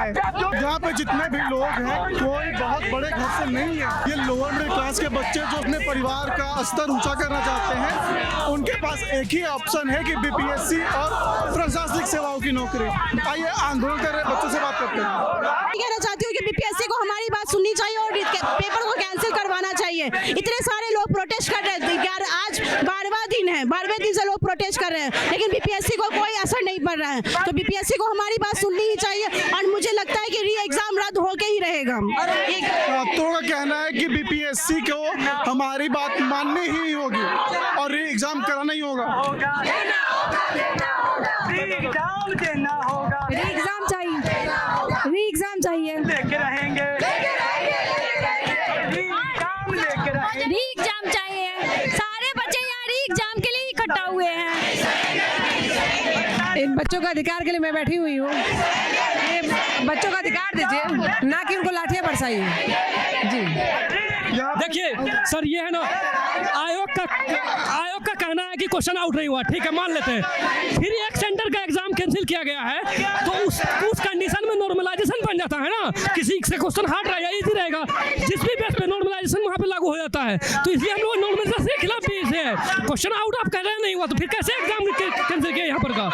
है। यहाँ पे जितने भी लोग हैं कोई बहुत बड़े घर से नहीं है। ये लोअर मिडिल क्लास के बच्चे जो अपने परिवार का स्तर ऊंचा करना चाहते हैं, उनके पास एक ही ऑप्शन है कि बीपीएससी और प्रशासनिक सेवाओं की नौकरी। आइए आंदोलन कर रहे बच्चों से बात करते हैं। कहना चाहती हूँ कि बीपीएससी को हमारी बात सुननी चाहिए और पेपर को कैंसिल करवाना चाहिए। इतने सारे लोग प्रोटेस्ट कर रहे हैं, आज 12वां दिन है, 12वें दिन से लोग प्रोटेस्ट कर रहे हैं, लेकिन बीपीएससी को कोई असर नहीं पड़ रहा है। तो बीपीएससी को हमारी बात सुननी ही चाहिए और मुझे लगता है कि री एग्जाम रद्द होके ही रहेगा। छात्रों का कहना है कि बीपीएससी को हमारी बात माननी ही होगी और री एग्जाम कराना ही होगा। री एग्जाम चाहिए, री एग्जाम चाहिए, री एग्जाम चाहिए। सारे बच्चे यहाँ री एग्जाम के लिए इकट्ठा हुए हैं। इन बच्चों का अधिकार के लिए मैं बैठी हुई हूँ। ये बच्चों का अधिकार दीजिए, ना कि उनको लाठियाँ बरसाइए। जी देखिए सर, ये है ना, आयोग का कहना है कि क्वेश्चन आउट नहीं हुआ, ठीक है, मान लेते हैं। फिर एक सेंटर का एग्जाम कैंसिल किया गया है, तो उस कंडीशन में नॉर्मलाइजेशन बन जाता है ना। किसी से क्वेश्चन हार्ड रहेगा, इजी रहेगा, जिस भी बेस पे नॉर्मलाइजेशन वहाँ पे लागू हो जाता है। तो इसलिए हम लोग नॉर्मलाइजेशन के खिलाफ भी है। क्वेश्चन आउट आप कह रहे नहीं हुआ, तो फिर कैसे एग्जाम कैंसिल किया यहाँ पर का?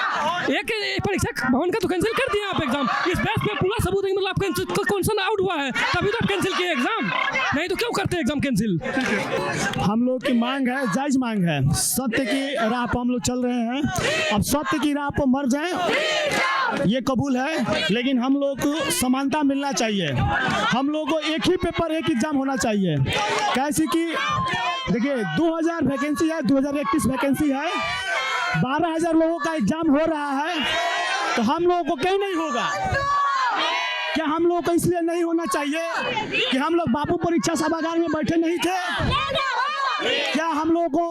एक परीक्षा भवन का तो कैंसिल कर दिया आप एग्जाम, इस बेस पे पूरा सबूत है, मतलब आपका क्वेश्चन आउट हुआ है, तभी तो आप कैंसिल किए एग्जाम, नहीं तो क्यों करते एग्जाम कैंसिल? हम लोग की मांग है, जायज मांग है, सत्य की राह पर हम लोग चल रहे हैं। अब सत्य की राह पर मर जाएं ये कबूल है, लेकिन हम लोग को समानता मिलना चाहिए। हम लोग को एक ही पेपर एक एग्जाम होना चाहिए। कैसे कि देखिए 2000 वैकेंसी है, 2031 वैकेंसी है, 12,000 लोगों का एग्जाम हो रहा है, तो हम लोगों को क्यों नहीं होगा? क्या हम लोग को इसलिए नहीं होना चाहिए कि हम लोग बापू परीक्षा सभागार में बैठे नहीं थे? क्या हम लोग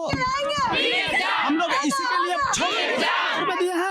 इसी के लिए 600 रुपये दिए हैं?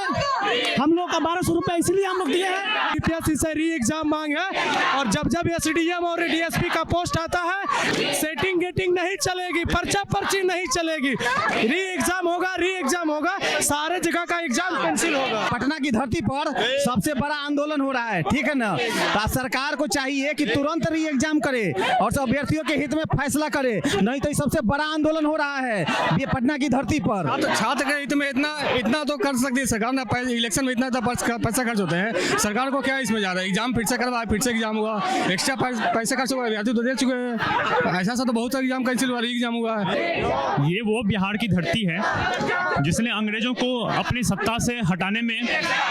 हम लोग का 1200 रुपये इसलिए हम लोग दिए हैं। बीपीएससी से री एग्जाम मांग है, और जब एसडीएम और डीएसपी का पोस्ट आता है, सेटिंग गेटिंग नहीं चलेगी, पर्चा पर्ची नहीं चलेगी, री एग्जाम होगा, री एग्जाम होगा, सारे जगह का एग्जाम कैंसिल होगा। पटना की धरती पर सबसे बड़ा आंदोलन हो रहा है, ठीक है ना। तो सरकार को चाहिए कि तुरंत री एग्जाम करे और अभ्यर्थियों के हित में फैसला करे, नहीं तो सबसे बड़ा आंदोलन हो रहा है ये पटना की धरती पर। तो छात्र के हित में इतना तो कर सकती है सरकार ना। इलेक्शन में इतना पैसा खर्च होते हैं, सरकार को क्या इसमें ज्यादा? एग्जाम फिर से करवाए, फिर से एग्जाम हुआ, एक्स्ट्रा पैसे खर्च हुआ, अभ्यर्थी तो दे चुके हैं। ऐसा तो बहुत सारे एग्जाम कैंसिल हुआ, री एग्जाम हुआ है। ये वो बिहार की धरती है जिसने अंग्रेजों को अपनी सत्ता से हटाने में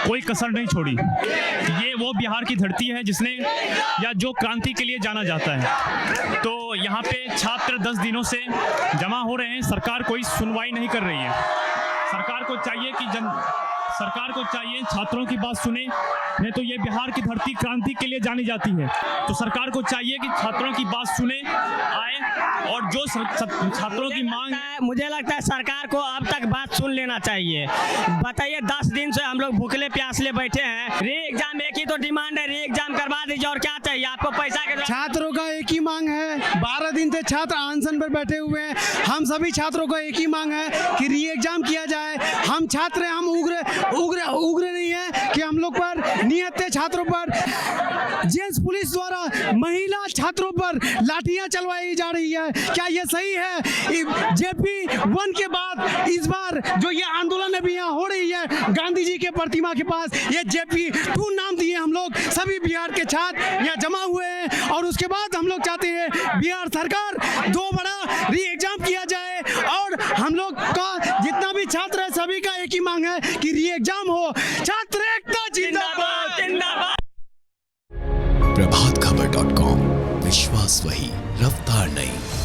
कोई कसर नहीं छोड़ी। ये वो बिहार की धरती है जिसने, या जो क्रांति के लिए जाना जाता है। तो यहाँ पे छात्र 10 दिनों से जमा हो रहे हैं, सरकार कोई सुनवाई नहीं कर रही है। सरकार को चाहिए छात्रों की बात सुने, नहीं तो ये बिहार की धरती क्रांति के लिए जानी जाती है। तो सरकार को चाहिए कि छात्रों की बात सुने, आए, और जो छात्रों की मांग है, मुझे लगता है सरकार को अब तक बात सुन लेना चाहिए। बताइए 10 दिन से हम लोग भूखले प्यासले बैठे हैं, री एग्जाम एक ही तो डिमांड है, री एग्जाम करवा दीजिए, और क्या चाहिए आपको? पैसा के छात्रों का एक ही मांग है, 12 दिन से छात्र अनशन पर बैठे हुए हैं। हम सभी छात्रों का एक ही मांग है कि री एग्जाम किया जाए। हम छात्र हैं, हम उग्र नहीं है कि हम लोग पर नियत है छात्रों पर। जेएस पुलिस द्वारा महिला छात्रों पर लाठियां चलवाई जा रही है, क्या ये सही है? जेपी 1 के बाद इस बार जो ये आंदोलन अभी यहाँ हो रही है गांधी जी के प्रतिमा के पास, ये जेपी 2 नाम दिए हम लोग सभी बिहार के छात्र यहाँ जमा हुए हैं। और उसके बाद हम लोग चाहते हैं बिहार सरकार 2 बड़ा री एग्जाम किया जाए, और हम लोग का जितना भी छात्र है सभी का एक ही मांग है कि री एग्जाम हो। छात्र एकता जिंदाबाद, जिंदाबाद। प्रभातखबर.com, विश्वास वही, रफ्तार नहीं।